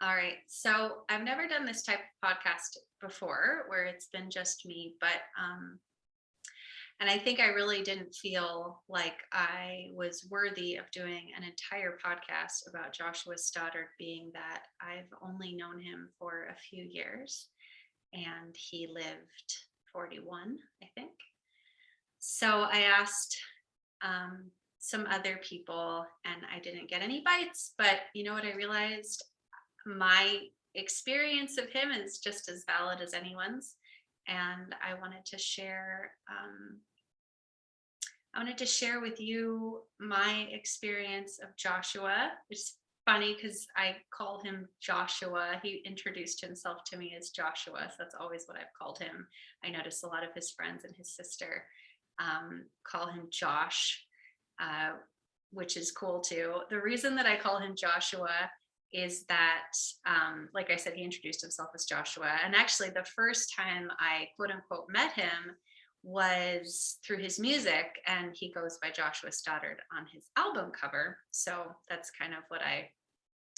All right. So I've never done this type of podcast before where it's been just me, but and I think I really didn't feel like I was worthy of doing an entire podcast about Joshua Stoddard, being that I've only known him for a few years and he lived 41, I think. So I asked some other people and I didn't get any bites, but you know what I realized? My experience of him is just as valid as anyone's. And I wanted to share with you my experience of Joshua. It's funny because I call him Joshua. He introduced himself to me as Joshua, so that's always what I've called him. I notice a lot of his friends and his sister call him Josh, uh, which is cool too. The reason that I call him Joshua is that, like I said, he introduced himself as Joshua. And actually, the first time I quote unquote met him was through his music, and he goes by Joshua Stoddard on his album cover. So that's kind of what I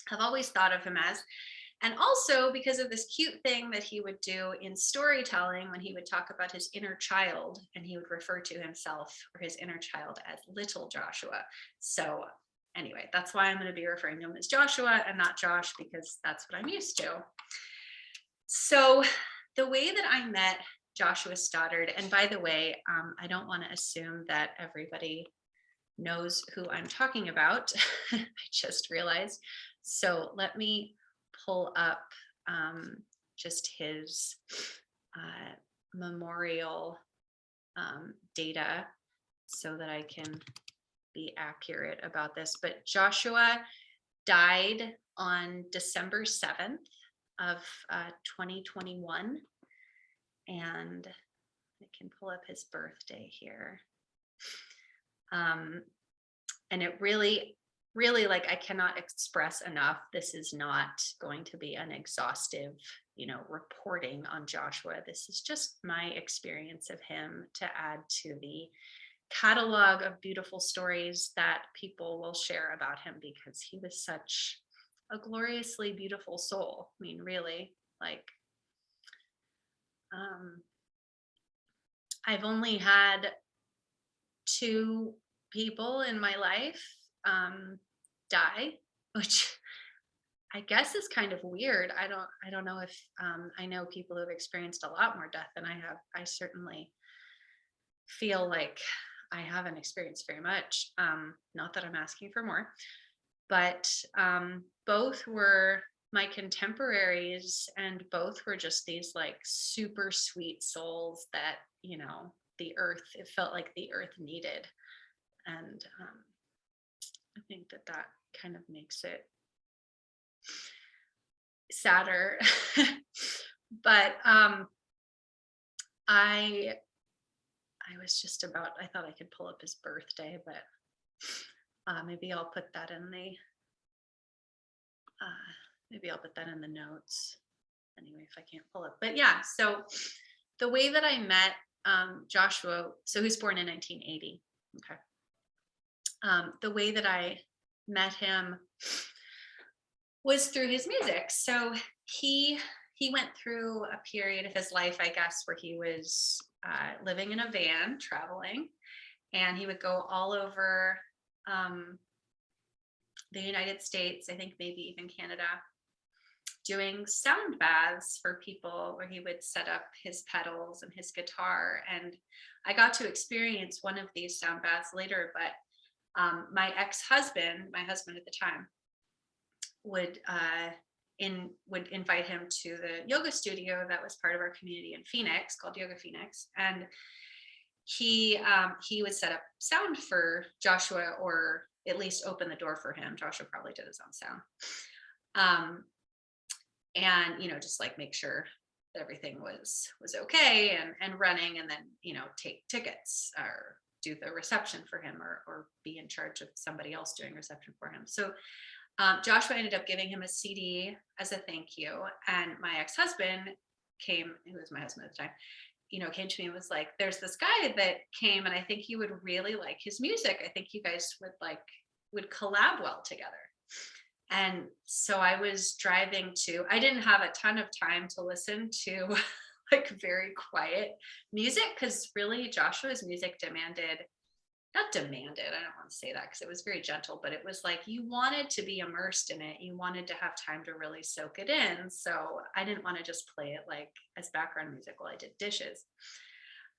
have always thought of him as. And also because of this cute thing that he would do in storytelling when he would talk about his inner child, and he would refer to himself or his inner child as little Joshua. So anyway, that's why I'm going to be referring to him as Joshua and not Josh, because that's what I'm used to. So the way that I met Joshua Stoddard, and by the way, I don't want to assume that everybody knows who I'm talking about. I just realized. So let me pull up just his memorial data so that I can be accurate about this. But Joshua died on December 7th of 2021. And I can pull up his birthday here. And it really, like, I cannot express enough. This is not going to be an exhaustive, reporting on Joshua. This is just my experience of him to add to the catalog of beautiful stories that people will share about him, because he was such a gloriously beautiful soul. I mean, really, like, I've only had 2 people in my life die, which I guess is kind of weird. I don't know if I know people who've experienced a lot more death than I have. I certainly feel like I haven't experienced very much. Not that I'm asking for more, but both were my contemporaries, and both were just these like super sweet souls that, the earth, it felt like the earth needed. And I think that kind of makes it sadder. But I was just about, I thought I could pull up his birthday, but maybe I'll put that in the notes anyway if I can't pull it. But yeah, so the way that I met Joshua, so he was born in 1980. Okay. The way that I met him was through his music. So he went through a period of his life, I guess, where he was living in a van, traveling, and he would go all over the United States, I think maybe even Canada, doing sound baths for people, where he would set up his pedals and his guitar. And I got to experience one of these sound baths later, but my ex-husband, my husband at the time, would invite him to the yoga studio that was part of our community in Phoenix, called Yoga Phoenix. And he would set up sound for Joshua, or at least open the door for him. Joshua probably did his own sound. And, just like make sure that everything was okay and running, and then, take tickets or do the reception for him, or be in charge of somebody else doing reception for him. So Joshua ended up giving him a CD as a thank you. And my ex-husband came, who was my husband at the time, came to me and was like, there's this guy that came, and I think you would really like his music. I think you guys would collab well together. And so I was driving I didn't have a ton of time to listen to like very quiet music, because really Joshua's music not demanded, I don't want to say that because it was very gentle, but it was like you wanted to be immersed in it. You wanted to have time to really soak it in. So I didn't want to just play it like as background music while I did dishes.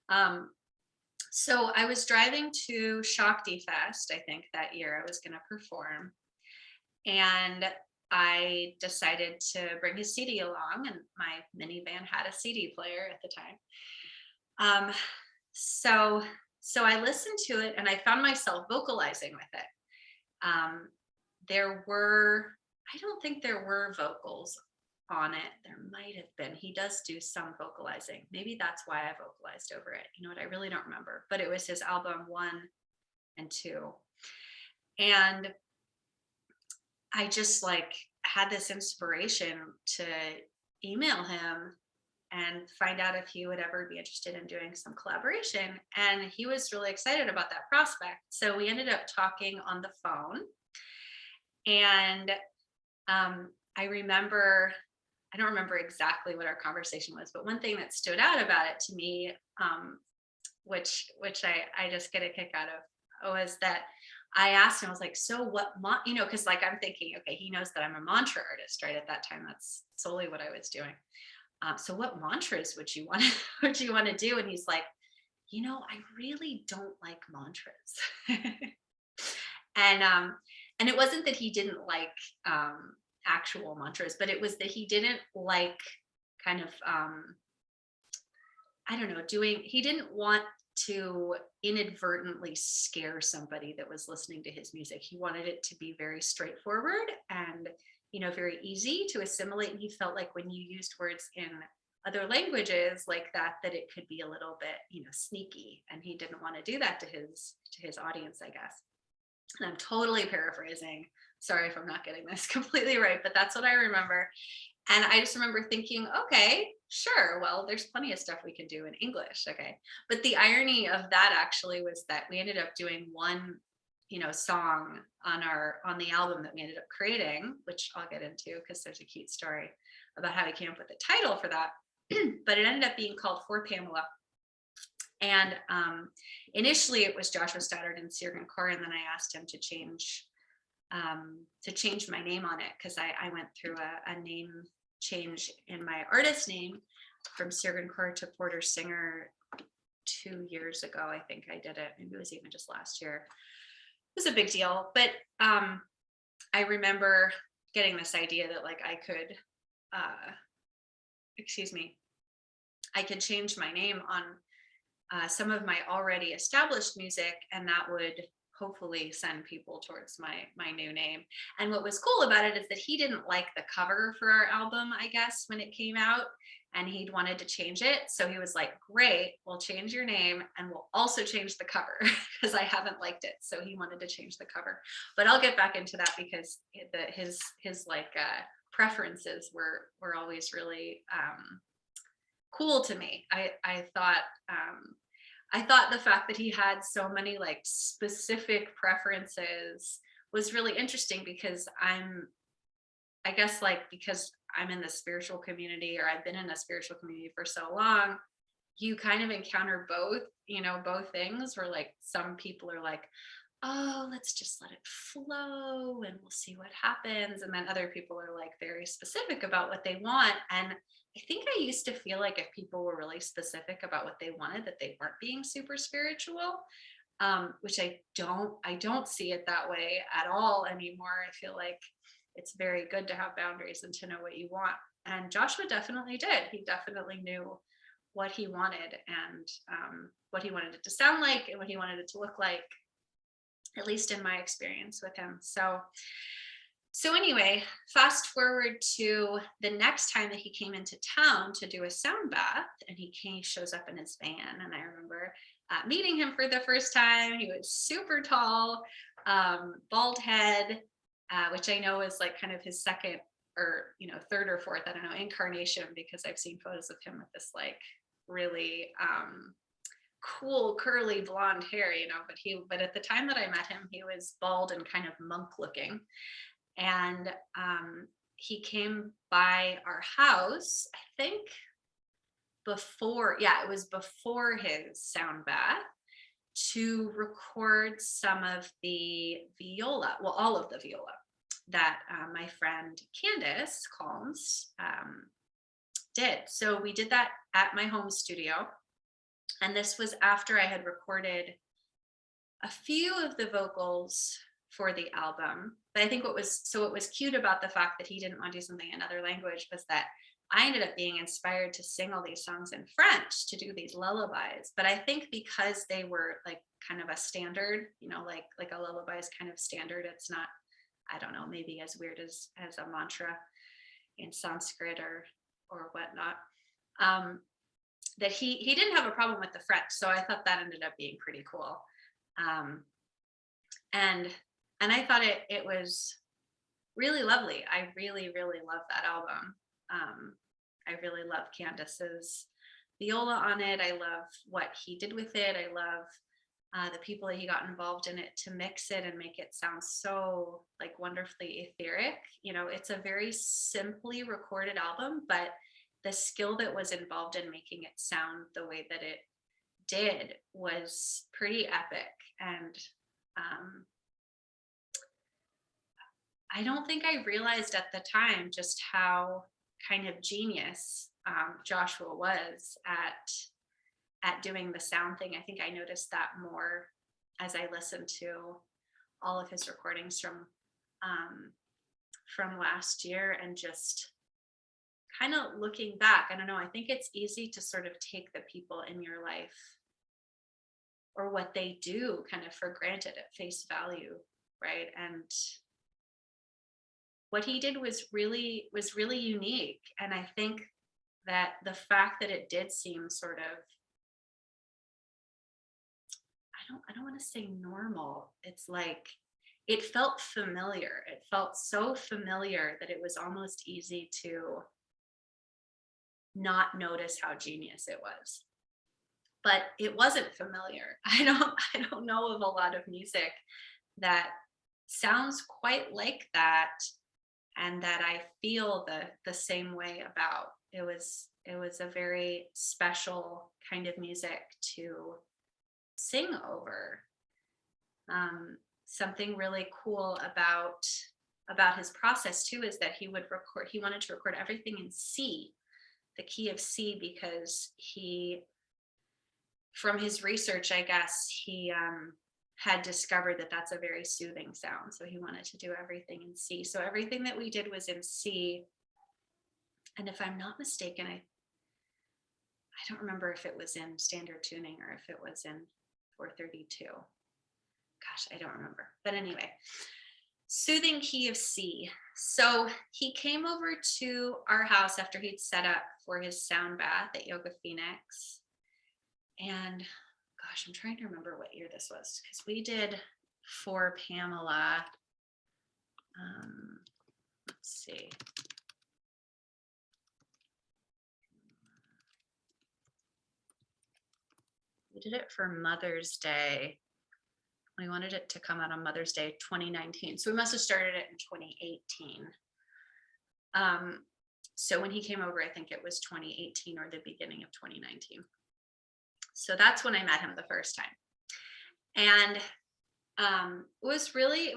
Um, so I was driving to Shakti Fest, I think that year I was going to perform. And I decided to bring his CD along, and my minivan had a CD player at the time. So I listened to it and I found myself vocalizing with it. Um, I don't think there were vocals on it. There might have been. He does do some vocalizing. Maybe that's why I vocalized over it. You know what? I really don't remember. But it was his album 1 and 2. And I just like had this inspiration to email him and find out if he would ever be interested in doing some collaboration. And he was really excited about that prospect. So we ended up talking on the phone. And I don't remember exactly what our conversation was, but one thing that stood out about it to me, which I just get a kick out of, was that I asked him, I was like, so what, because like I'm thinking, okay, he knows that I'm a mantra artist, right? At that time, that's solely what I was doing. So what mantras would you want to do? And he's like, I really don't like mantras. And it wasn't that he didn't like actual mantras, but it was that he didn't like kind of I don't know, he didn't want to inadvertently scare somebody that was listening to his music. He wanted it to be very straightforward and, very easy to assimilate. And he felt like when you used words in other languages like that it could be a little bit, sneaky. And he didn't want to do that to his audience, I guess. And I'm totally paraphrasing. Sorry if I'm not getting this completely right, but that's what I remember. And I just remember thinking, okay, sure. Well, there's plenty of stuff we can do in English. Okay. But the irony of that actually was that we ended up doing one, song on the album that we ended up creating, which I'll get into because there's a cute story about how we came up with the title for that. But it ended up being called For Pamela. And initially it was Joshua Stoddard and Sirgan Kaur, and then I asked him to change my name on it, because I went through a name change in my artist name from Sirgan Kaur to Porter Singer 2 years ago. I think I did it. Maybe it was even just last year. It was a big deal. But I remember getting this idea that like I could, I could change my name on some of my already established music, and that would hopefully send people towards my new name. And what was cool about it is that he didn't like the cover for our album, I guess, when it came out, and he'd wanted to change it. So he was like, great, we'll change your name and we'll also change the cover, because I haven't liked it. So he wanted to change the cover. But I'll get back into that, because his like preferences were always really cool to me. I thought the fact that he had so many like specific preferences was really interesting, because because I'm in the spiritual community, or I've been in a spiritual community for so long, you kind of encounter both things, where like some people are like, oh, let's just let it flow and we'll see what happens. And then other people are like very specific about what they want. And I think I used to feel like if people were really specific about what they wanted, that they weren't being super spiritual, which I don't see it that way at all anymore. I feel like it's very good to have boundaries and to know what you want. And Joshua definitely did. He definitely knew what he wanted, and what he wanted it to sound like and what he wanted it to look like, at least in my experience with him. So anyway, fast forward to the next time that he came into town to do a sound bath, and he shows up in his van. And I remember meeting him for the first time. He was super tall, bald head, which I know is like kind of his second or, third or fourth, I don't know, incarnation, because I've seen photos of him with this like really cool curly blonde hair, but at the time that I met him, he was bald and kind of monk looking. And he came by our house, I think before, yeah, it was before his sound bath, to record some of the viola, well, all of the viola that my friend Candace Calms did. So we did that at my home studio. And this was after I had recorded a few of the vocals for the album. But I think what was cute about the fact that he didn't want to do something in another language was that I ended up being inspired to sing all these songs in French, to do these lullabies. But I think because they were like kind of a standard, like a lullaby is kind of standard. It's not, I don't know, maybe as weird as a mantra in Sanskrit or whatnot. That he didn't have a problem with the French, so I thought that ended up being pretty cool. And I thought it was really lovely. I really, really love that album. I really love Candace's viola on it. I love what he did with it. I love the people that he got involved in it to mix it and make it sound so like wonderfully etheric. It's a very simply recorded album, but the skill that was involved in making it sound the way that it did was pretty epic. And I don't think I realized at the time just how kind of genius Joshua was at doing the sound thing. I think I noticed that more as I listened to all of his recordings from last year, and just kind of looking back. I don't know, I think it's easy to sort of take the people in your life or what they do kind of for granted at face value, right? And what he did was really unique. And I think that the fact that it did seem sort of, I don't want to say normal. It's like it felt familiar. It felt so familiar that it was almost easy to not notice how genius it was. But it wasn't familiar. I don't know of a lot of music that sounds quite like that and that I feel the same way about. It was a very special kind of music to sing over. Something really cool about his process too is that he wanted to record everything in C, the key of C, because from his research, I guess, he had discovered that that's a very soothing sound. So he wanted to do everything in C. So everything that we did was in C. And if I'm not mistaken, I don't remember if it was in standard tuning or if it was in 432. Gosh, I don't remember. But anyway, soothing key of C. So he came over to our house after he'd set up for his sound bath at Yoga Phoenix. And gosh, I'm trying to remember what year this was, because we did for Pamela. Let's see. We did it for Mother's Day. We wanted it to come out on Mother's Day 2019. So we must have started it in 2018. So when he came over, I think it was 2018 or the beginning of 2019. So that's when I met him the first time. And it was really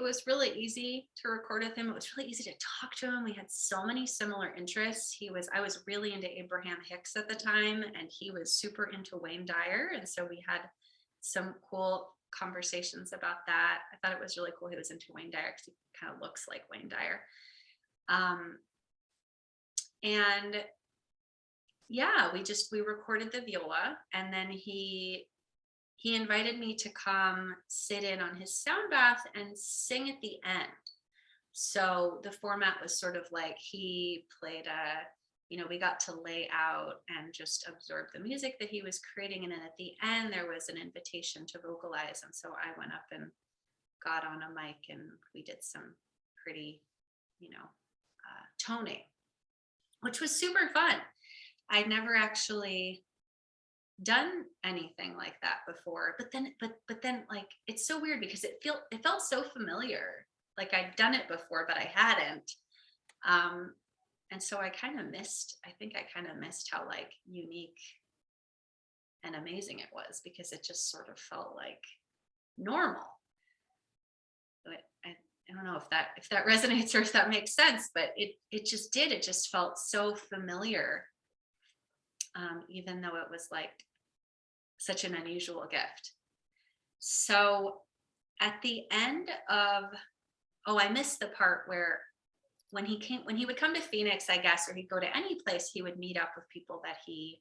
easy to record with him. It was really easy to talk to him. We had so many similar interests. I was really into Abraham Hicks at the time, and he was super into Wayne Dyer. And so we had some cool conversations about that. I thought it was really cool he was into Wayne Dyer because he kind of looks like Wayne Dyer. And yeah, we recorded the viola, and then he invited me to come sit in on his sound bath and sing at the end. So the format was sort of like he played we got to lay out and just absorb the music that he was creating. And then at the end, there was an invitation to vocalize. And so I went up and got on a mic and we did some pretty, toning, which was super fun. I'd never actually done anything like that before, but then like it's so weird because it felt so familiar. like I'd done it before, but I hadn't. Um, and so I kind of missed, I think I kind of missed how like unique and amazing it was, because it just sort of felt like normal. But I don't know if that resonates or if that makes sense, but it just did. It just felt so familiar, even though it was like such an unusual gift. So at the end of, oh, I missed the part where when he would come to Phoenix, I guess, or he'd go to any place, he would meet up with people that he,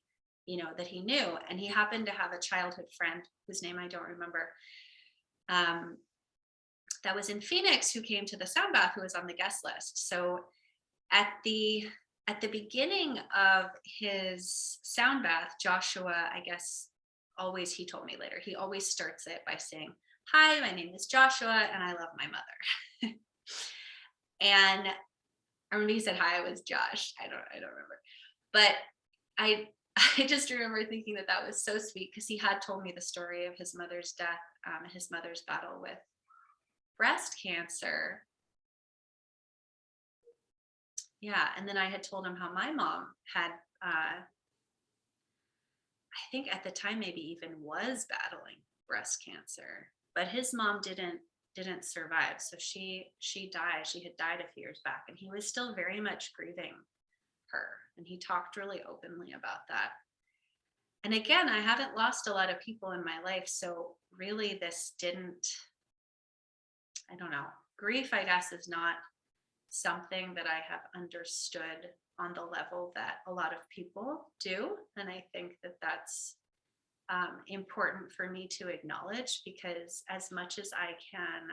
that he knew. And he happened to have a childhood friend whose name I don't remember, that was in Phoenix, who came to the sound bath, who was on the guest list. So at the beginning of his sound bath, Joshua, I guess, always, he told me later, he always starts it by saying, "Hi, my name is Joshua and I love my mother." And I remember he said hi, I was Josh. I don't remember. But I I just remember thinking that that was so sweet, because he had told me the story of his mother's death, his mother's battle with breast cancer. Yeah, and then I had told him how my mom had, I think at the time maybe even was battling breast cancer, but his mom didn't survive. So she died. She had died a few years back, and he was still very much grieving her. And he talked really openly about that. And again, I haven't lost a lot of people in my life, so really this didn't, I don't know, grief, I guess, is not something that I have understood on the level that a lot of people do. And I think that that's important for me to acknowledge, because as much as I can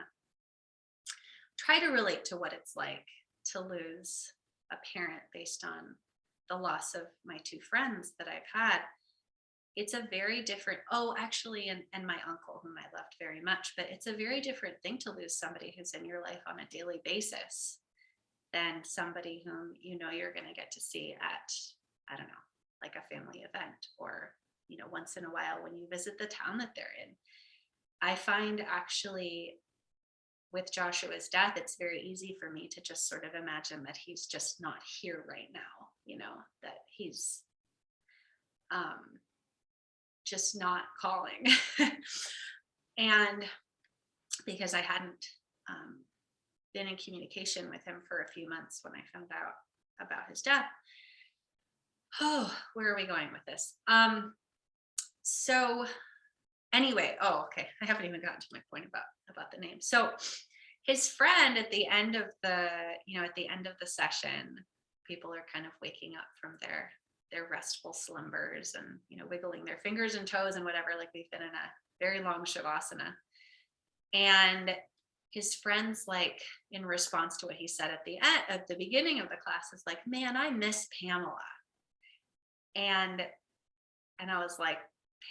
try to relate to what it's like to lose a parent based on the loss of my two friends that I've had, it's a very different, oh, actually, and my uncle, whom I loved very much, but it's a very different thing to lose somebody who's in your life on a daily basis than somebody whom you're going to get to see at, I don't know, like a family event, or once in a while when you visit the town that they're in. I find actually with Joshua's death, it's very easy for me to just sort of imagine that he's just not here right now, that he's just not calling. And because I hadn't been in communication with him for a few months when I found out about his death. Oh, where are we going with this? So anyway, okay, I haven't even gotten to my point about the name. So his friend, at the end of the session, people are kind of waking up from their restful slumbers and wiggling their fingers and toes and whatever, like they've been in a very long shavasana. And his friends, like, in response to what he said at the beginning of the class, is like, "Man, I miss Pamela." And I was like,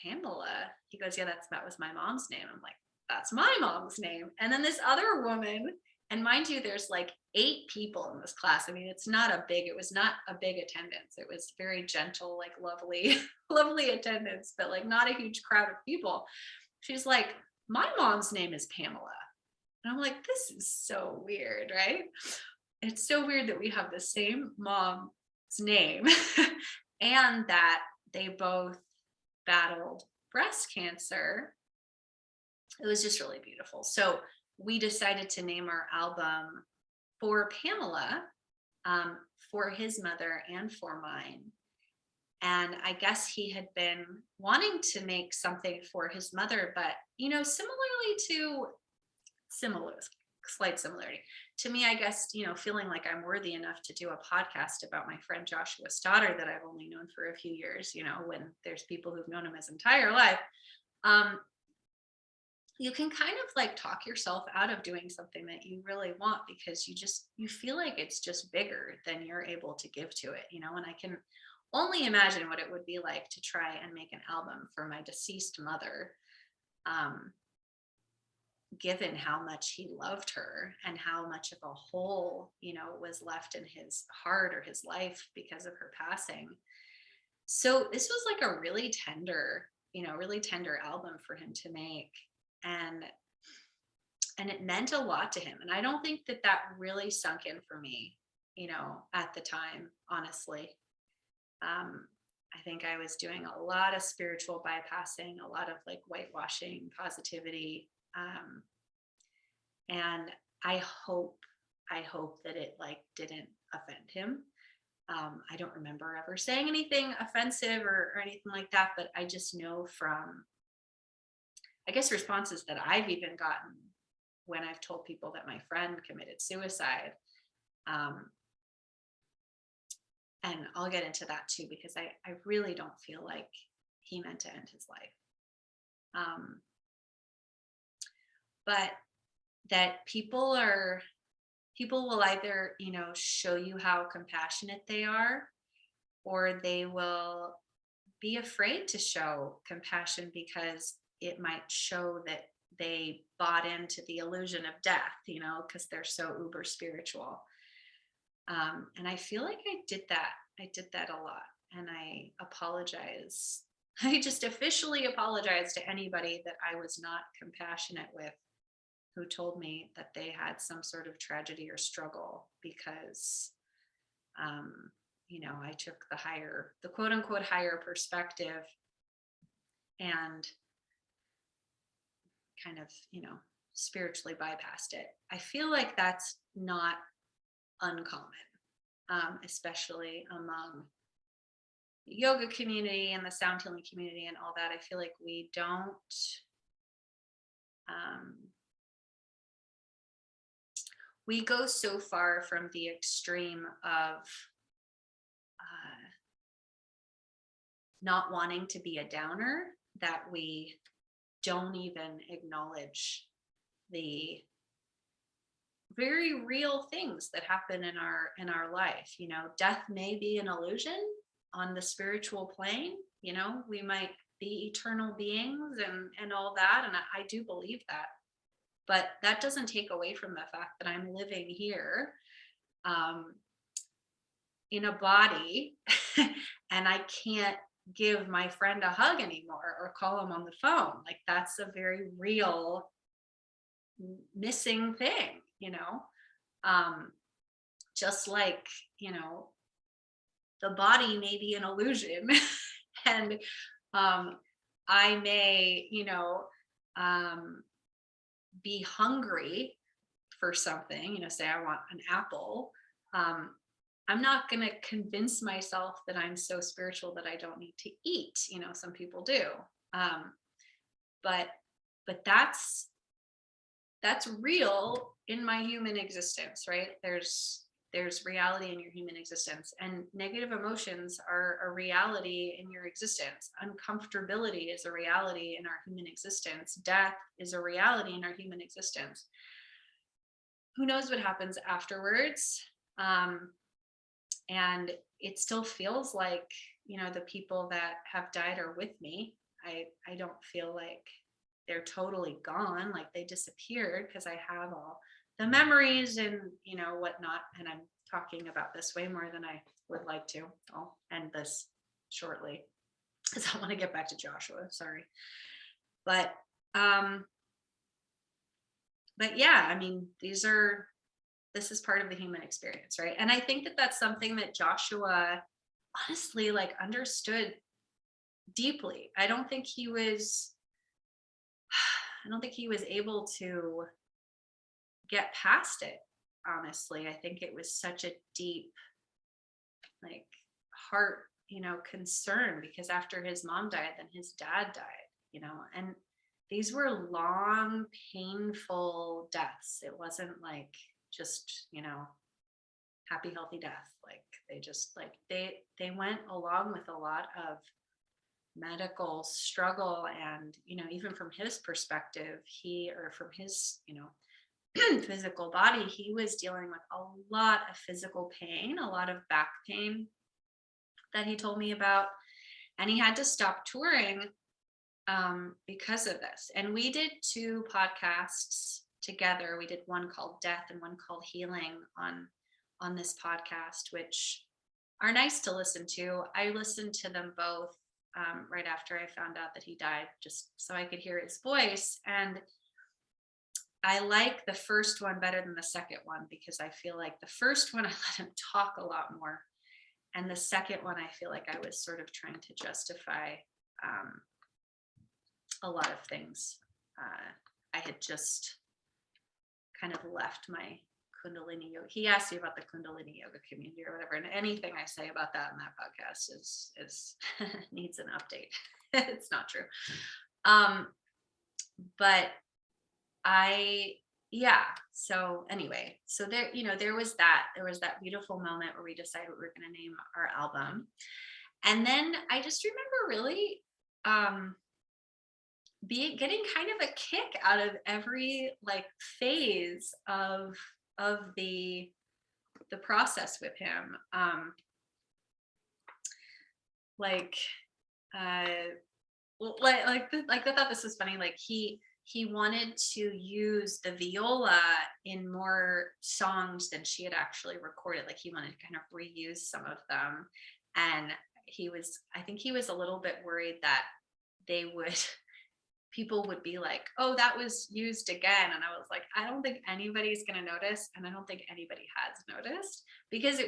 "Pamela?" He goes, "Yeah, that was my mom's name." I'm like, "That's my mom's name." And then this other woman, and mind you, there's like 8 people in this class. I mean, it was not a big attendance. It was very gentle, like lovely, lovely attendance, but like not a huge crowd of people. She's like, "My mom's name is Pamela." And I'm like, this is so weird, right? It's so weird that we have the same mom's name and that they both battled breast cancer. It was just really beautiful. So we decided to name our album for Pamela, for his mother and for mine. And I guess he had been wanting to make something for his mother, but slight similarity to me, I guess, feeling like I'm worthy enough to do a podcast about my friend Joshua Stoddard that I've only known for a few years, when there's people who've known him his entire life. You can kind of like talk yourself out of doing something that you really want, because you feel like it's just bigger than you're able to give to it, and I can only imagine what it would be like to try and make an album for my deceased mother, given how much he loved her and how much of a hole, was left in his heart or his life because of her passing. So this was like a really tender album for him to make. And and it meant a lot to him. And I don't think that that really sunk in for me, at the time, honestly. I think I was doing a lot of spiritual bypassing, a lot of like whitewashing positivity. And I hope, that it like didn't offend him. I don't remember ever saying anything offensive or anything like that, but I just know from, I guess, responses that I've even gotten when I've told people that my friend committed suicide. And I'll get into that too, because I really don't feel like he meant to end his life. But that people will either, show you how compassionate they are, or they will be afraid to show compassion because it might show that they bought into the illusion of death, because they're so uber spiritual. And I feel like I did that a lot. And I apologize. I just officially apologize to anybody that I was not compassionate with, who told me that they had some sort of tragedy or struggle, because, I took the quote unquote higher perspective and kind of, spiritually bypassed it. I feel like that's not uncommon, especially among the yoga community and the sound healing community and all that. I feel like we don't, we go so far from the extreme of not wanting to be a downer that we don't even acknowledge the very real things that happen in our life. Death may be an illusion on the spiritual plane. We might be eternal beings and all that, and I do believe that. But that doesn't take away from the fact that I'm living here in a body and I can't give my friend a hug anymore or call him on the phone. Like, that's a very real missing thing, just like, the body may be an illusion and I may, be hungry for something, say I want an apple. I'm not going to convince myself that I'm so spiritual that I don't need to eat. Some people do. But that's real in my human existence, right? There's reality in your human existence, and negative emotions are a reality in your existence. Uncomfortability is a reality in our human existence. Death is a reality in our human existence. Who knows what happens afterwards? And it still feels like, the people that have died are with me. I don't feel like they're totally gone, like they disappeared, because I have all the memories and, whatnot. And I'm talking about this way more than I would like to. I'll end this shortly because I want to get back to Joshua. Sorry. But yeah, I mean, this is part of the human experience, right? And I think that that's something that Joshua honestly like understood deeply. I don't think he was able to get past it, honestly. I think it was such a deep, like, heart, concern, because after his mom died, then his dad died, and these were long, painful deaths. It wasn't like just, happy, healthy death. Like, they just like, they went along with a lot of medical struggle. And, even from his perspective, from his, physical body, he was dealing with a lot of physical pain, a lot of back pain that he told me about. And he had to stop touring because of this. And we did 2 podcasts together. We did one called Death and one called Healing on this podcast, which are nice to listen to. I listened to them both right after I found out that he died, just so I could hear his voice. And I like the first one better than the second one because I feel like the first one I let him talk a lot more. And the second one, I feel like I was sort of trying to justify um, a lot of things. I had just kind of left my Kundalini yoga. He asked me about the Kundalini yoga community or whatever, and anything I say about that in that podcast is needs an update. It's not true. But I yeah. So anyway, so there, there was that beautiful moment where we decided what we were going to name our album, and then I just remember really getting kind of a kick out of every like phase of the process with him. Like uh I thought this was funny. Like he wanted to use the viola in more songs than she had actually recorded. Like he wanted to kind of reuse some of them, and I think he was a little bit worried that they would people would be like, oh, that was used again. And I was like, I don't think anybody's going to notice. And I don't think anybody has noticed, because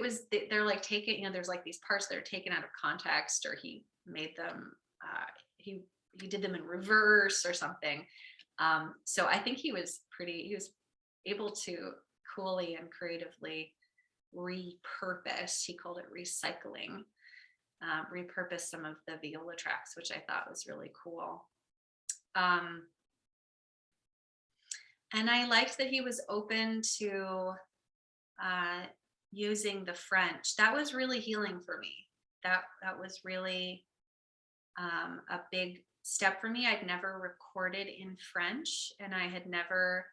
they're like taken, there's like these parts that are taken out of context, or he made them, he did them in reverse or something. So I think he was able to coolly and creatively repurpose, he called it recycling, repurpose some of the viola tracks, which I thought was really cool. And I liked that he was open to using the French. That was really healing for me. That was really a big step for me. I'd never recorded in French, and I had never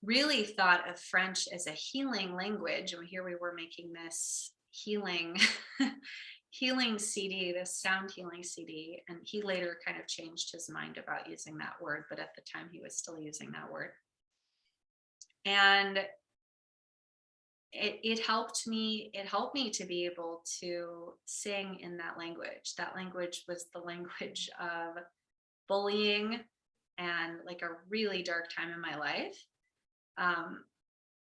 really thought of French as a healing language. And here we were making this healing CD, this sound healing CD. And he later kind of changed his mind about using that word, but at the time he was still using that word. And it helped me to be able to sing in that language. That language was the language of bullying and like a really dark time in my life.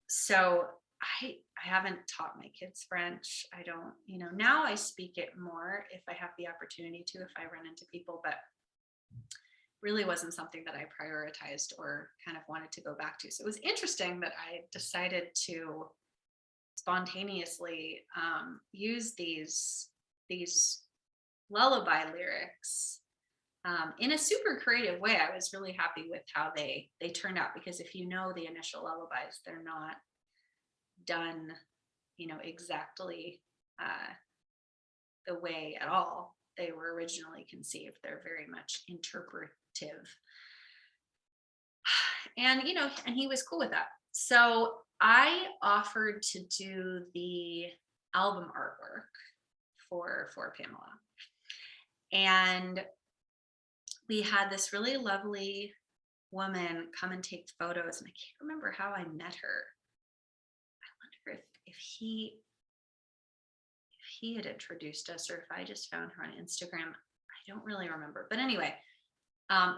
So I haven't taught my kids French. I don't, now I speak it more if I have the opportunity to, if I run into people, but really wasn't something that I prioritized or kind of wanted to go back to. So it was interesting that I decided to spontaneously use these lullaby lyrics in a super creative way. I was really happy with how they turned out, because if you know the initial lullabies, they're not done, exactly the way at all they were originally conceived. They're very much interpretive. And, and he was cool with that. So I offered to do the album artwork for Pamela. And we had this really lovely woman come and take photos, and I can't remember how I met her. I wonder if he had introduced us, or if I just found her on Instagram. I don't really remember. But anyway,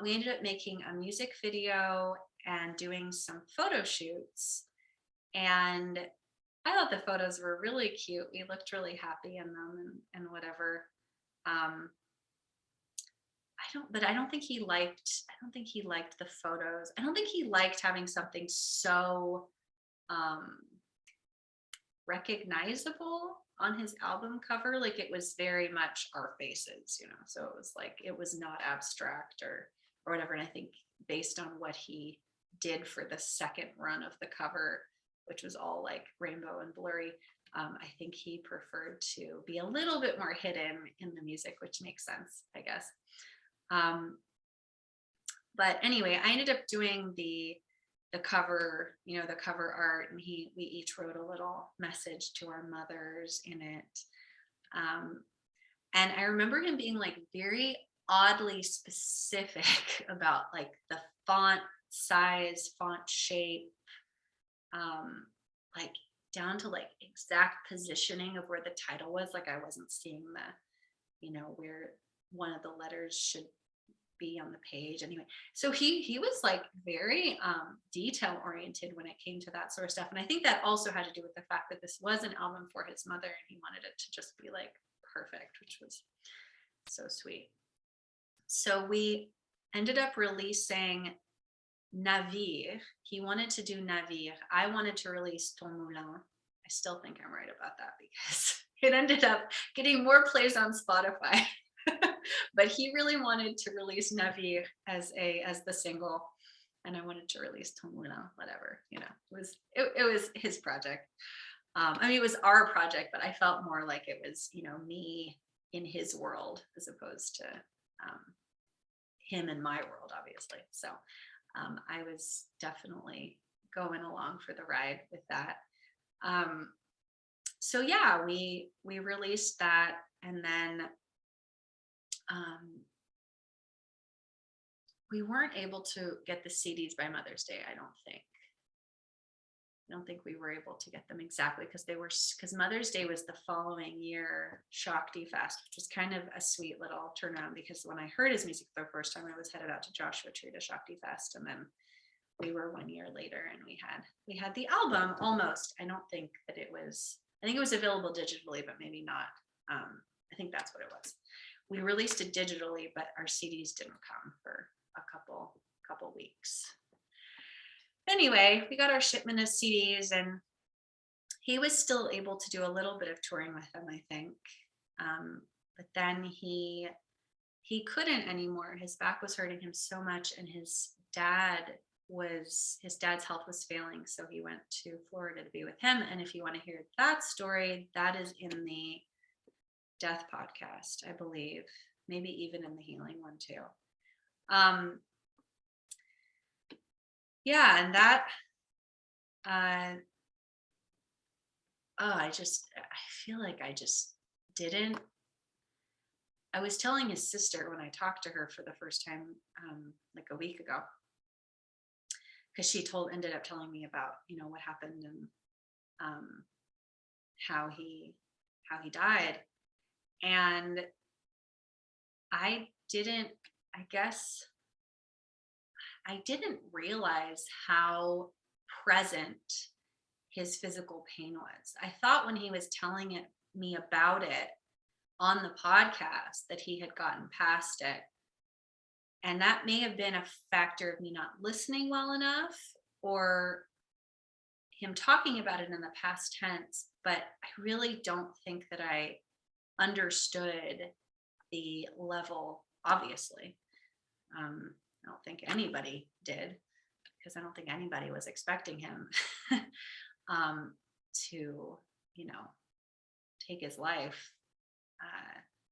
we ended up making a music video and doing some photo shoots. And I thought the photos were really cute. We looked really happy in them and whatever. I don't think he liked the photos. I don't think he liked having something so recognizable on his album cover. Like it was very much our faces, so it was like, it was not abstract or whatever. And I think based on what he did for the second run of the cover, which was all like rainbow and blurry, I think he preferred to be a little bit more hidden in the music, which makes sense, I guess. But anyway, I ended up doing the cover, the cover art, and we each wrote a little message to our mothers in it. And I remember him being like very oddly specific about like the font size, font shape, like down to like exact positioning of where the title was. Like I wasn't seeing the, where one of the letters should be on the page anyway. So he was like very detail oriented when it came to that sort of stuff. And I think that also had to do with the fact that this was an album for his mother and he wanted it to just be like perfect, which was so sweet. So we ended up releasing Navire. He wanted to do Navire. I wanted to release Ton Moulin. I still think I'm right about that because it ended up getting more plays on Spotify. But he really wanted to release Navire as the single, and I wanted to release Ton Moulin, whatever, you know. It was his project. I mean, it was our project, but I felt more like it was, you know, me in his world as opposed to him in my world, obviously. So I was definitely going along for the ride with that. So yeah, we released that, and then we weren't able to get the CDs by Mother's Day. I don't think we were able to get them exactly because Mother's Day was the following year, Shakti Fest, which was kind of a sweet little turnaround, because when I heard his music for the first time, I was headed out to Joshua Tree to Shakti Fest, and then we were 1 year later and we had the album almost. I think it was available digitally, but maybe not. I think that's what it was. We released it digitally, but our CDs didn't come for a couple weeks. Anyway, we got our shipment of CDs, and he was still able to do a little bit of touring with them, I think. But then he couldn't anymore. His back was hurting him so much, and his dad's health was failing. So he went to Florida to be with him. And if you want to hear that story, that is in the Death podcast, I believe, maybe even in the Healing one too. Yeah, and that I feel like I just didn't. I was telling his sister when I talked to her for the first time like a week ago, because she ended up telling me about, you know, what happened and how he died. And I didn't realize how present his physical pain was. I thought when he was telling me about it on the podcast that he had gotten past it. And that may have been a factor of me not listening well enough, or him talking about it in the past tense. But I really don't think that I understood the level, obviously. I don't think anybody did, because I don't think anybody was expecting him to, you know, take his life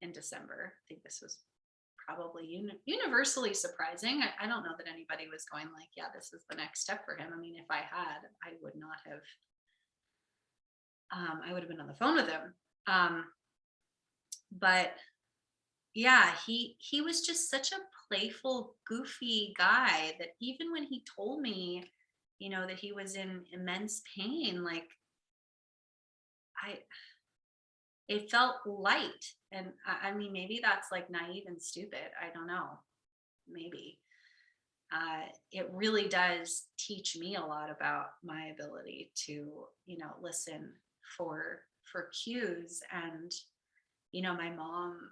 in December. I think this was probably universally surprising. I don't know that anybody was going like, yeah, this is the next step for him. I mean, if I had, I would not have, I would have been on the phone with him. But yeah, he was just such a playful, goofy guy that even when he told me, you know, that he was in immense pain, like it felt light. And I mean, maybe that's like naive and stupid. I don't know. Maybe. It really does teach me a lot about my ability to, you know, listen for cues. And, you know, my mom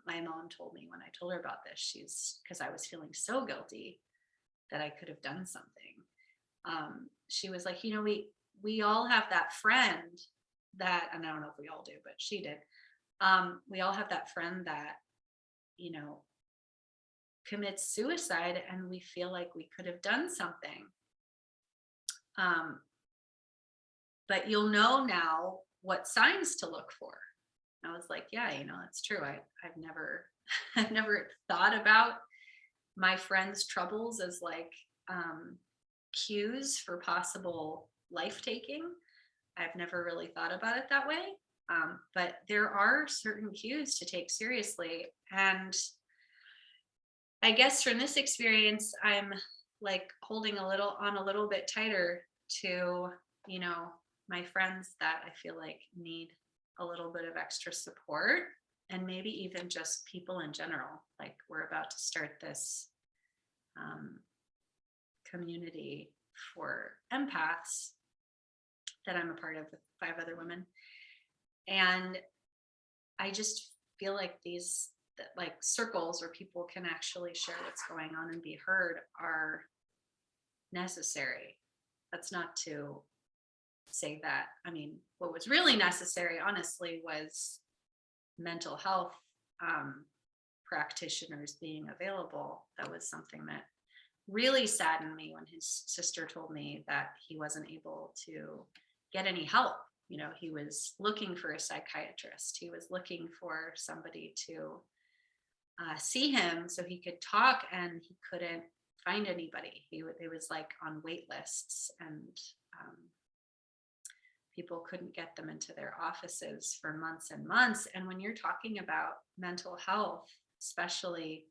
told me when I told her about this, because I was feeling so guilty that I could have done something. She was like, you know, we all have that friend that, and I don't know if we all do, but she did. We all have that friend that, you know, commits suicide and we feel like we could have done something. But you'll know now what signs to look for. I was like, yeah, you know, that's true. I've never thought about my friends' troubles as like cues for possible life taking. I've never really thought about it that way. But there are certain cues to take seriously. And I guess from this experience, I'm like holding a little bit tighter to, you know, my friends that I feel like need a little bit of extra support, and maybe even just people in general. Like, we're about to start this community for empaths that I'm a part of with 5 other women. And I just feel like these like circles where people can actually share what's going on and be heard are necessary. That's not to say that. I mean, what was really necessary, honestly, was mental health practitioners being available. That was something that really saddened me when his sister told me that he wasn't able to get any help. You know, he was looking for a psychiatrist. He was looking for somebody to see him so he could talk, and he couldn't find anybody. It was like on wait lists, and people couldn't get them into their offices for months and months. And when you're talking about mental health, especially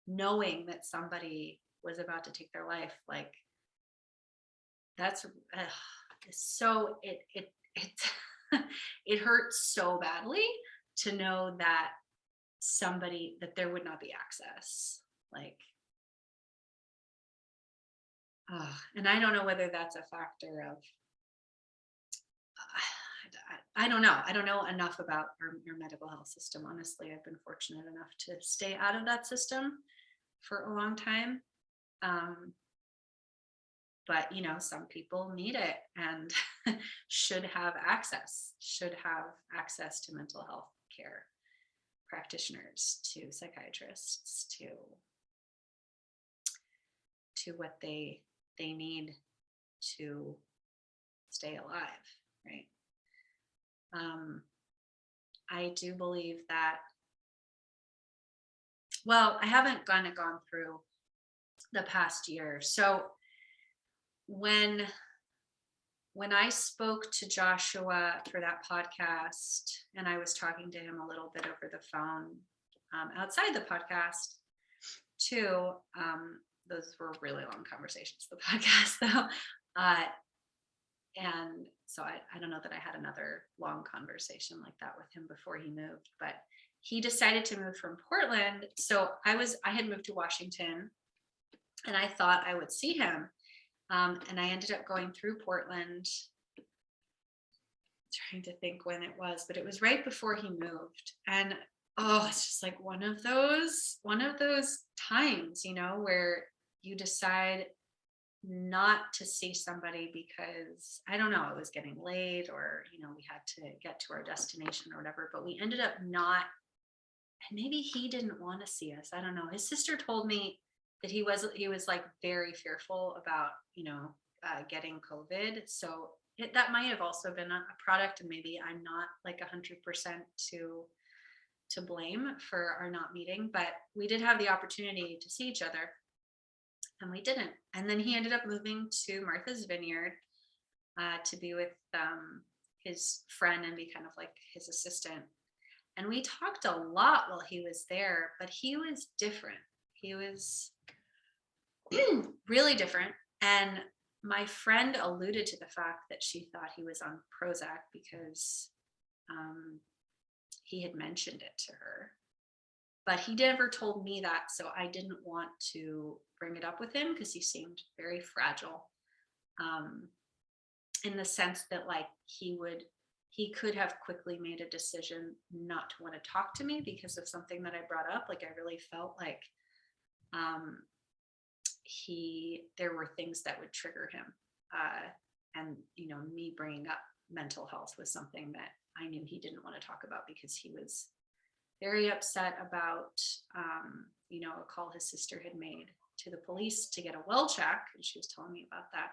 knowing that somebody was about to take their life, like that's so it it hurts so badly to know that there would not be access, like and I don't know whether that's a factor of I don't know. I don't know enough about our medical health system. Honestly, I've been fortunate enough to stay out of that system for a long time. But you know, some people need it and should have access to mental health care practitioners, to psychiatrists, to what they need to stay alive, right? I do believe that, well, I haven't gone through the past year. So when I spoke to Joshua for that podcast, and I was talking to him a little bit over the phone outside the podcast too, those were really long conversations, the podcast though. And so I don't know that I had another long conversation like that with him before he moved, but he decided to move from Portland. So I had moved to Washington, and I thought I would see him. And I ended up going through Portland, trying to think when it was, but it was right before he moved. And it's just like one of those times, you know, where you decide not to see somebody because I don't know, it was getting late, or you know, we had to get to our destination or whatever, but we ended up not, and maybe he didn't want to see us. I don't know. His sister told me that he was like very fearful about, you know, getting COVID. So that might have also been a product, and maybe I'm not like 100% to blame for our not meeting, but we did have the opportunity to see each other. And we didn't. And then he ended up moving to Martha's Vineyard to be with his friend and be kind of like his assistant. And we talked a lot while he was there, but he was different. He was really different. And my friend alluded to the fact that she thought he was on Prozac because he had mentioned it to her. But he never told me that, so I didn't want to bring it up with him because he seemed very fragile, in the sense that like he could have quickly made a decision not to want to talk to me because of something that I brought up. Like I really felt like there were things that would trigger him, and you know, me bringing up mental health was something that I knew he didn't want to talk about because he was very upset about, you know, a call his sister had made to the police to get a well check. And she was telling me about that.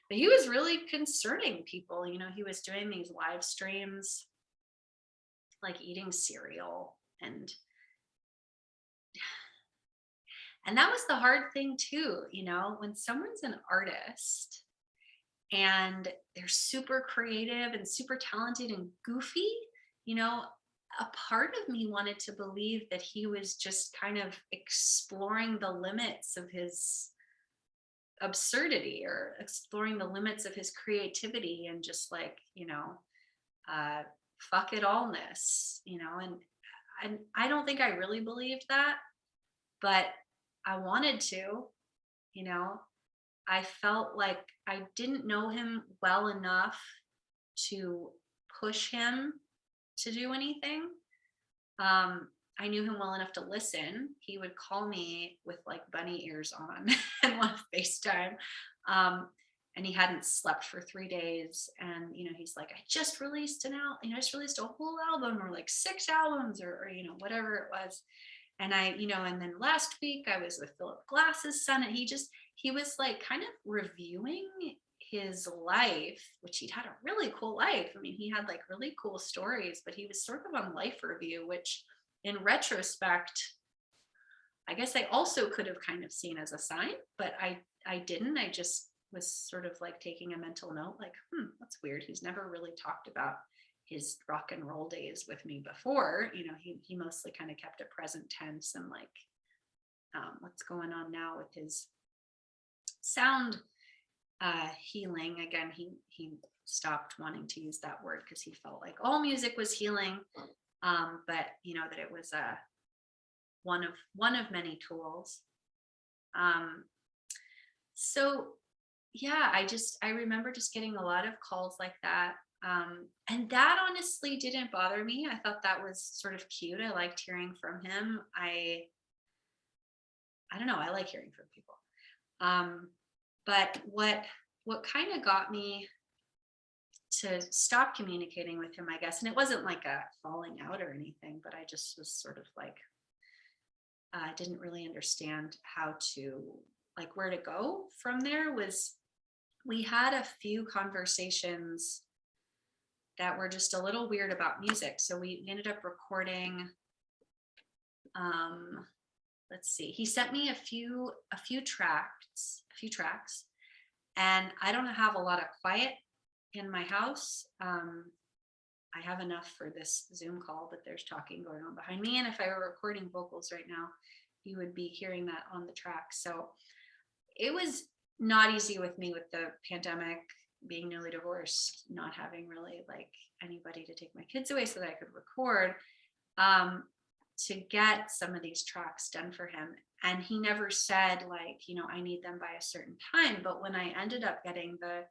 But he was really concerning people. You know, he was doing these live streams, like eating cereal. And that was the hard thing too, you know, when someone's an artist and they're super creative and super talented and goofy, you know, a part of me wanted to believe that he was just kind of exploring the limits of his absurdity or exploring the limits of his creativity and just like, you know, fuck it allness, you know, and I don't think I really believed that, but I wanted to, you know, I felt like I didn't know him well enough to push him to do anything. I knew him well enough to listen. He would call me with like bunny ears on and want to FaceTime. Um, and he hadn't slept for 3 days. And, he's like, I just released I just released a whole album or like 6 albums or whatever it was. And and then last week I was with Philip Glass's son, and he was like kind of reviewing his life, which he'd had a really cool life. I mean, he had like really cool stories, but he was sort of on life review, which in retrospect, I guess I also could have kind of seen as a sign, but I didn't. I just was sort of like taking a mental note, like, that's weird. He's never really talked about his rock and roll days with me before. He mostly kind of kept it present tense and like what's going on now with his sound healing. Again, he stopped wanting to use that word because he felt like all music was healing, but that it was one of many tools. So yeah, I remember just getting a lot of calls like that. And that honestly didn't bother me. I thought that was sort of cute. I liked hearing from him. I don't know, I like hearing from people. But what kind of got me to stop communicating with him, I guess, and it wasn't like a falling out or anything, but I just was sort of like, I didn't really understand how to, like, where to go from there. Was we had a few conversations that were just a little weird about music. So we ended up recording, let's see, he sent me a few tracks, and I don't have a lot of quiet in my house. I have enough for this Zoom call, but there's talking going on behind me. And if I were recording vocals right now, you would be hearing that on the track. So it was not easy with me with the pandemic, being newly divorced, not having really like anybody to take my kids away so that I could record, to get some of these tracks done for him. And he never said like, I need them by a certain time. But when I ended up getting the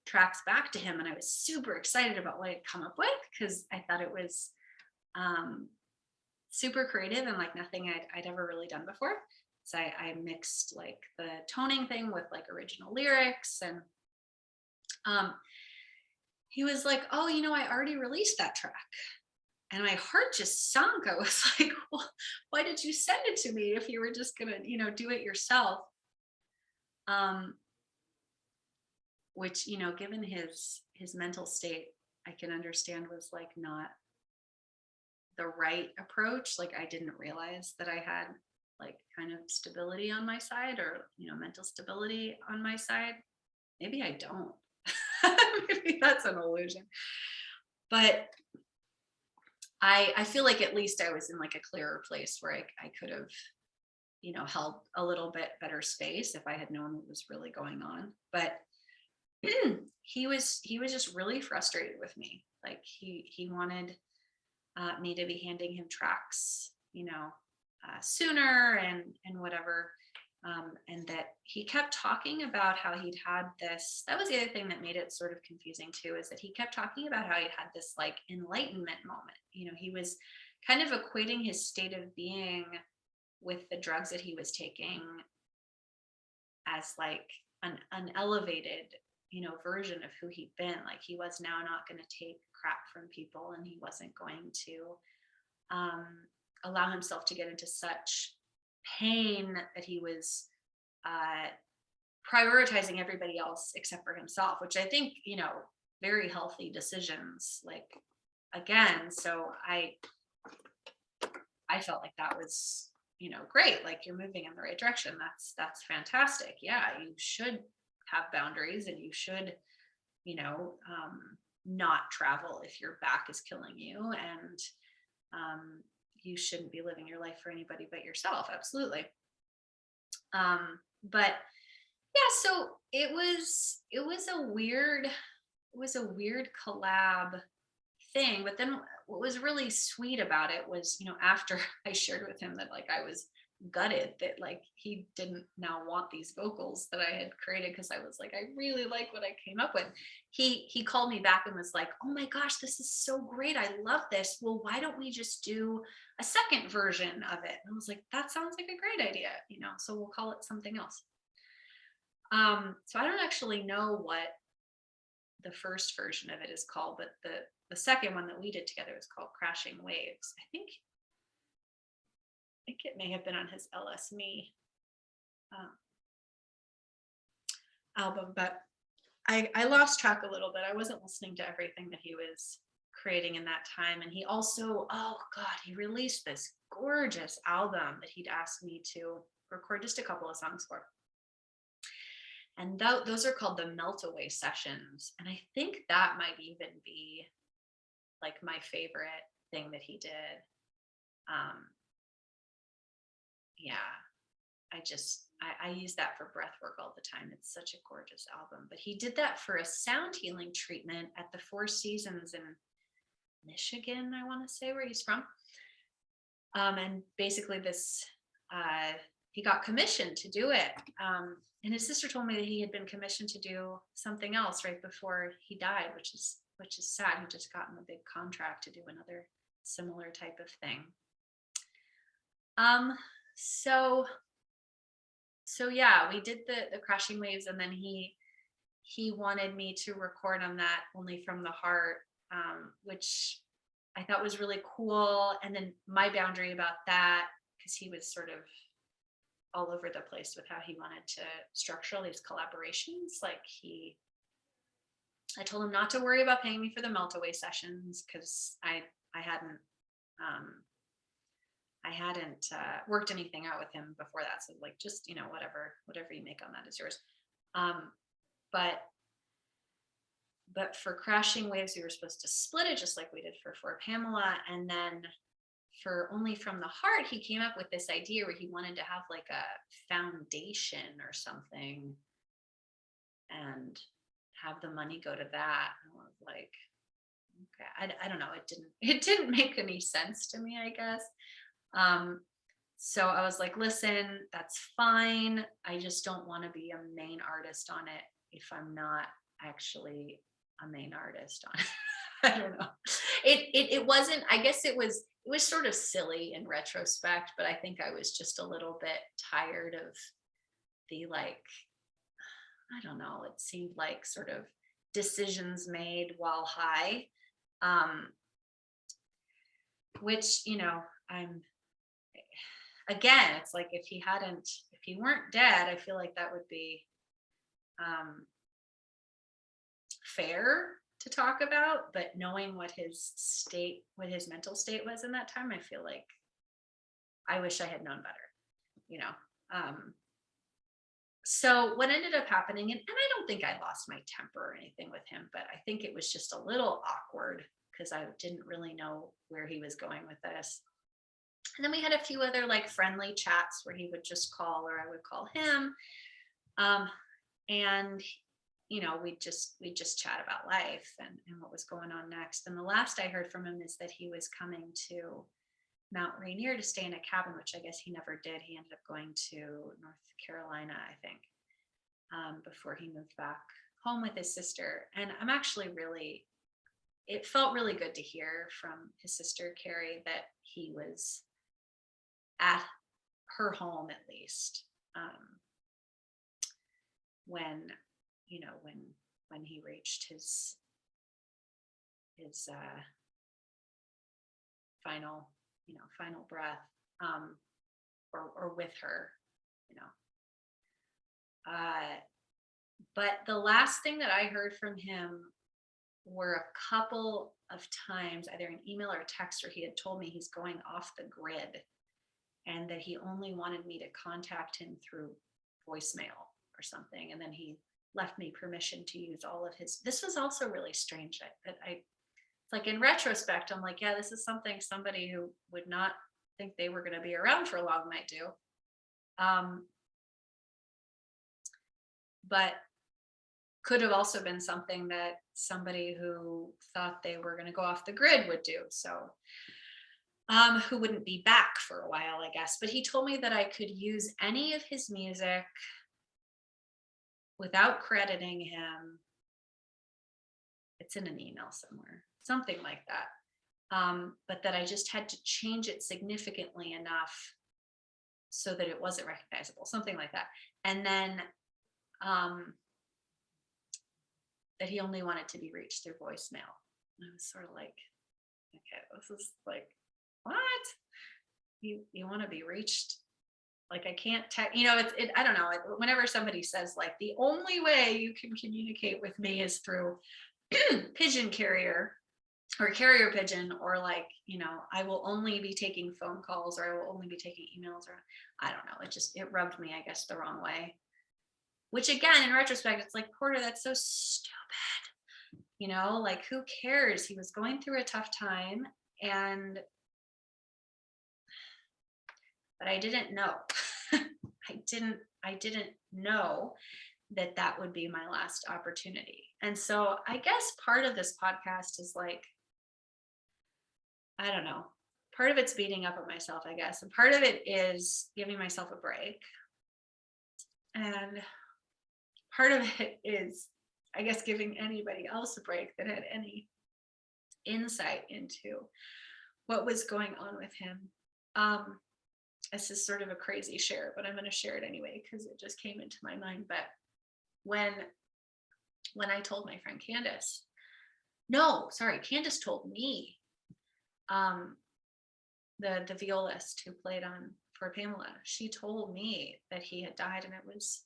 tracks back to him, and I was super excited about what I'd come up with, because I thought it was super creative and like nothing I'd ever really done before. So I mixed like the toning thing with like original lyrics, and he was like, oh, I already released that track. And my heart just sunk. I was like, well, why did you send it to me if you were just gonna, do it yourself? Which, given his mental state, I can understand was like not the right approach. Like I didn't realize that I had like kind of stability on my side, or, mental stability on my side. Maybe I don't. Maybe that's an illusion. But I feel like at least I was in like a clearer place where I could have, held a little bit better space if I had known what was really going on. But he was just really frustrated with me. Like he wanted me to be handing him tracks, sooner and whatever. And that he kept talking about how he'd had this. That was the other thing that made it sort of confusing too, is that he kept talking about how he'd had this like enlightenment moment. He was kind of equating his state of being with the drugs that he was taking as like an elevated, version of who he'd been. Like he was now not going to take crap from people, and he wasn't going to allow himself to get into such pain that he was prioritizing everybody else except for himself, which I think, very healthy decisions. Like again, so I felt like that was, great. Like you're moving in the right direction. That's fantastic. Yeah, you should have boundaries, and you should, not travel if your back is killing you, and you shouldn't be living your life for anybody but yourself. Absolutely. But yeah, so it was a weird collab thing. But then what was really sweet about it was, after I shared with him that like I was gutted that like he didn't now want these vocals that I had created, because I was like, I really like what I came up with. He called me back and was like, oh my gosh, this is so great, I love this, well, why don't we just do a second version of it? And I was like, that sounds like a great idea, so we'll call it something else. So I don't actually know what the first version of it is called, but the second one that we did together was called Crashing Waves. I think it may have been on his LS Me album, but I lost track a little bit. I wasn't listening to everything that he was creating in that time. And he also, oh God, he released this gorgeous album that he'd asked me to record just a couple of songs for. And those are called the Melt Away Sessions. And I think that might even be like my favorite thing that he did. Yeah, I use that for breath work all the time. It's such a gorgeous album. But he did that for a sound healing treatment at the Four Seasons in Michigan, I want to say, where he's from. And basically he got commissioned to do it. And his sister told me that he had been commissioned to do something else right before he died, which is sad. He just gotten a big contract to do another similar type of thing. So yeah, we did the Crashing Waves, and then he wanted me to record on that Only from the Heart, which I thought was really cool. And then my boundary about that, because he was sort of all over the place with how he wanted to structure all these collaborations. Like I told him not to worry about paying me for the Melt Away sessions, because I hadn't worked anything out with him before that. So like, just, whatever you make on that is yours. But for Crashing Waves, we were supposed to split it just like we did for Pamela. And then for Only from the Heart, he came up with this idea where he wanted to have like a foundation or something and have the money go to that. And I was like, okay, I don't know. It didn't make any sense to me, I guess. So I was like, listen, that's fine. I just don't want to be a main artist on it if I'm not actually a main artist on it. I don't know. It wasn't, I guess it was sort of silly in retrospect, but I think I was just a little bit tired of the, like, I don't know, it seemed like sort of decisions made while high, which, again, it's like, if he weren't dead, I feel like that would be fair to talk about. But knowing what his mental state was in that time, I feel like I wish I had known better, so what ended up happening, and I don't think I lost my temper or anything with him, but I think it was just a little awkward because I didn't really know where he was going with this. And then we had a few other like friendly chats where he would just call, or I would call him. And we'd just chat about life and what was going on next. And the last I heard from him is that he was coming to Mount Rainier to stay in a cabin, which I guess he never did. He ended up going to North Carolina, I think, before he moved back home with his sister. And I'm actually it felt really good to hear from his sister, Carrie, that he was at her home, at least, when he reached his final breath, or with her, but the last thing that I heard from him were a couple of times, either an email or a text, where he had told me he's going off the grid and that he only wanted me to contact him through voicemail or something. And then he left me permission to use all of his. This was also really strange. Like, in retrospect, I'm like, yeah, this is something somebody who would not think they were going to be around for long might do. But could have also been something that somebody who thought they were going to go off the grid would do. So who wouldn't be back for a while, I guess. But he told me that I could use any of his music without crediting him. It's in an email somewhere, something like that. But that I just had to change it significantly enough so that it wasn't recognizable, something like that. And then that he only wanted to be reached through voicemail. And I was sort of like, okay, this is like, what? You want to be reached? Like, I can't I don't know. Whenever somebody says like the only way you can communicate with me is through pigeon carrier or carrier pigeon, or like, I will only be taking phone calls, or I will only be taking emails, or I don't know. It rubbed me, I guess, the wrong way. Which again, in retrospect, it's like, Porter, that's so stupid. Like, who cares? He was going through a tough time, but I didn't know. I didn't know that would be my last opportunity. And so I guess part of this podcast is like, I don't know, part of it's beating up on myself, I guess. And part of it is giving myself a break. And part of it is, I guess, giving anybody else a break that had any insight into what was going on with him. This is sort of a crazy share, but I'm going to share it anyway because it just came into my mind. But when I told my friend Candace, Candace told me, the violist who played on for Pamela, she told me that he had died, and it was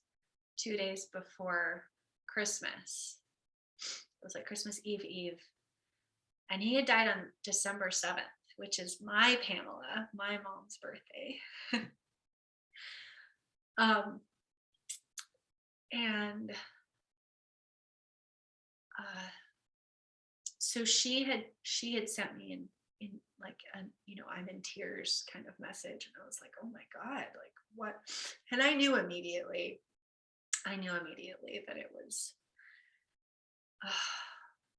2 days before Christmas. It was like Christmas Eve. And he had died on December 7th, which is my Pamela, my mom's birthday. So she had sent me in like I'm in tears kind of message, and I was like, oh my God, like what? And I knew immediately that it was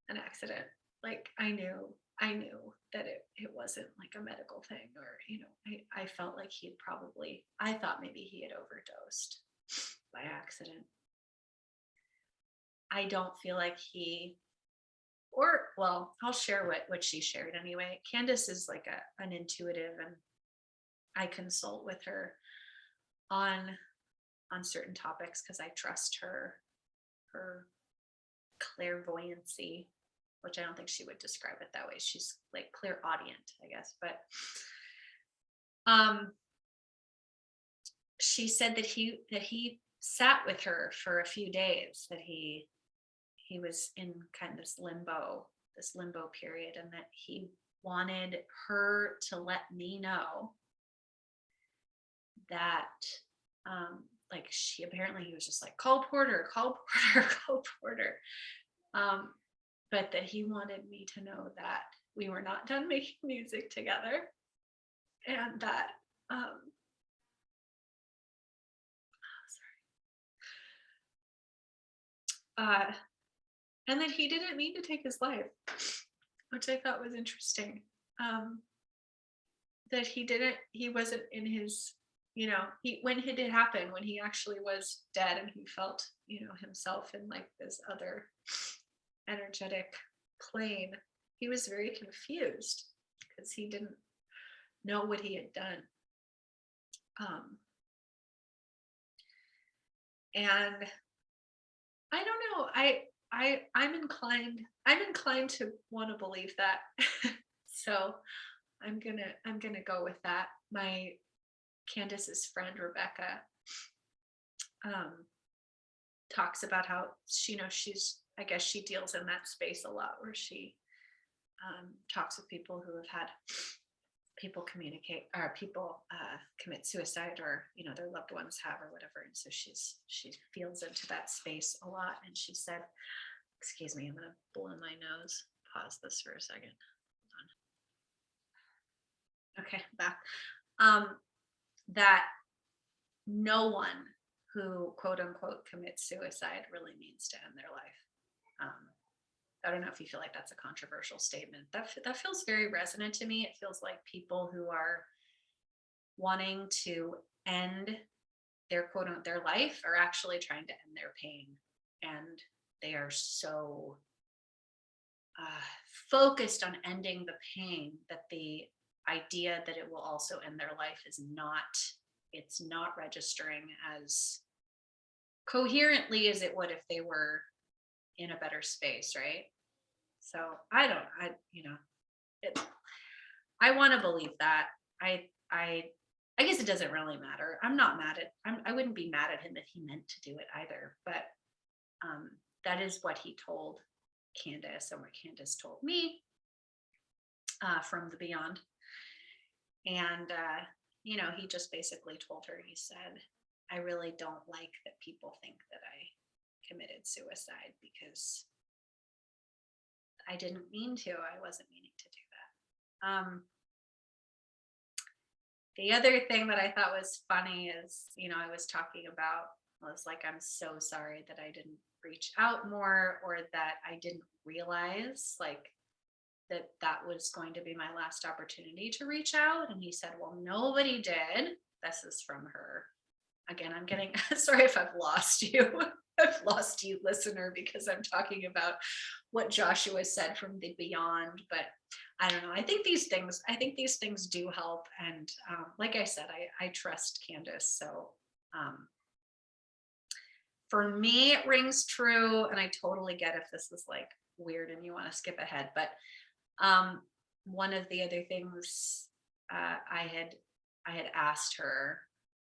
an accident. Like I knew that it wasn't like a medical thing, or I felt like I thought maybe he had overdosed by accident. I don't feel like I'll share what she shared anyway. Candace is like an intuitive, and I consult with her on certain topics because I trust her clairvoyancy, which I don't think she would describe it that way. She's like clairaudient, I guess. But she said that he sat with her for a few days, that he was in kind of this limbo period, and that he wanted her to let me know that like he was just like, call Porter, call Porter. But that he wanted me to know that we were not done making music together, and that and that he didn't mean to take his life, which I thought was interesting. That he wasn't in his, when it did happen, when he actually was dead, and he felt, himself in like this other energetic plane, he was very confused because he didn't know what he had done. And I don't know, I'm inclined to want to believe that. So I'm gonna go with that. My Candace's friend Rebecca talks about how I guess she deals in that space a lot, where she talks with people who have had people communicate, or people commit suicide, or their loved ones have, or whatever. And so she feels into that space a lot. And she said, excuse me, I'm gonna blow my nose. Pause this for a second. Hold on. Okay, back. That no one who quote unquote commits suicide really means to end their life. I don't know if you feel like that's a controversial statement. That feels very resonant to me. It feels like people who are wanting to end their quote unquote their life are actually trying to end their pain, and they are so focused on ending the pain that the idea that it will also end their life is not, it's not registering as coherently as it would if they were in a better space, right? So it, I want to believe that. I I guess it doesn't really matter. I'm not mad at. I wouldn't be mad at him if he meant to do it either. But that is what he told Candace, and what Candace told me from the beyond. And he just basically told her. He said, "I really don't like that people think that I committed suicide because I didn't mean to. I wasn't meaning to do that." The other thing that I thought was funny is, I was talking about, I was like, I'm so sorry that I didn't reach out more, or that I didn't realize like that was going to be my last opportunity to reach out. And he said, well, nobody did. This is from her. Again, I'm getting, sorry if I've lost you. I've lost you, listener, because I'm talking about what Joshua said from the beyond. But I don't know. I think these things do help. And like I said, I trust Candace. So for me, it rings true. And I totally get if this is like weird and you want to skip ahead. But one of the other things I had asked her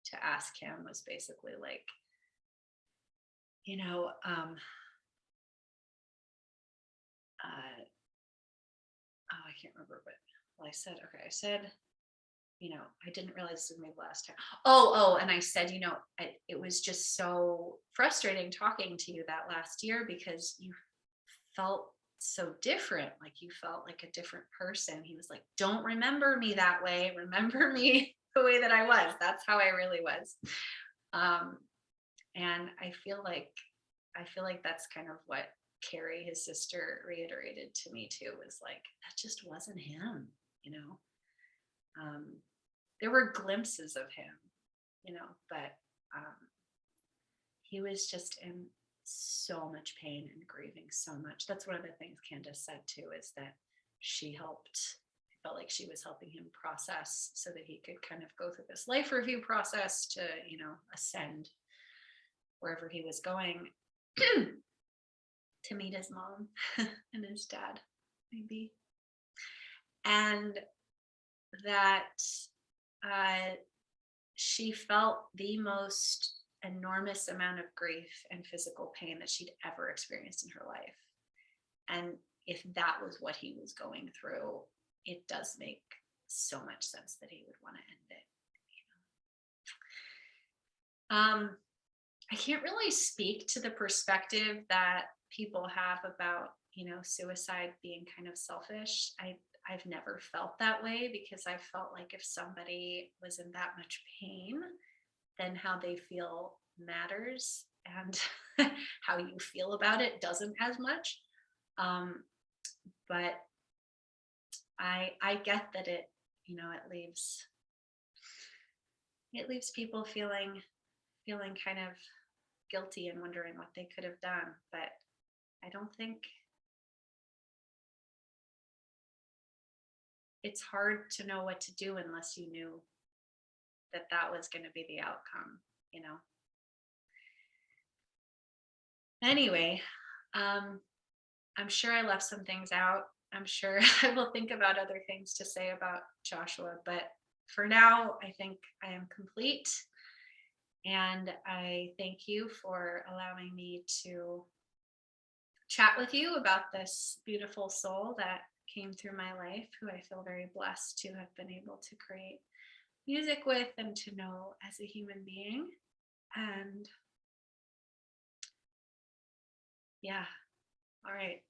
to ask him was basically like, I can't remember what I said. Okay, I said, I didn't realize this was maybe last time. And I said, it was just so frustrating talking to you that last year because you felt so different. Like you felt like a different person. He was like, don't remember me that way. Remember me the way that I was. That's how I really was. And I feel like that's kind of what Carrie, his sister, reiterated to me too, was like, that just wasn't him, there were glimpses of him, but he was just in so much pain and grieving so much. That's one of the things Candace said too, is that she felt like she was helping him process so that he could kind of go through this life review process to, ascend wherever he was going to meet his mom and his dad, maybe. And that she felt the most enormous amount of grief and physical pain that she'd ever experienced in her life. And if that was what he was going through, it does make so much sense that he would want to end it. I can't really speak to the perspective that people have about, suicide being kind of selfish. I've never felt that way, because I felt like if somebody was in that much pain, then how they feel matters, and how you feel about it doesn't as much. But I get that it leaves people feeling kind of guilty and wondering what they could have done. But I don't think, it's hard to know what to do unless you knew that was going to be the outcome, Anyway, I'm sure I left some things out. I'm sure I will think about other things to say about Joshua, but for now, I think I am complete. And I thank you for allowing me to chat with you about this beautiful soul that came through my life, who I feel very blessed to have been able to create music with and to know as a human being. And yeah, all right.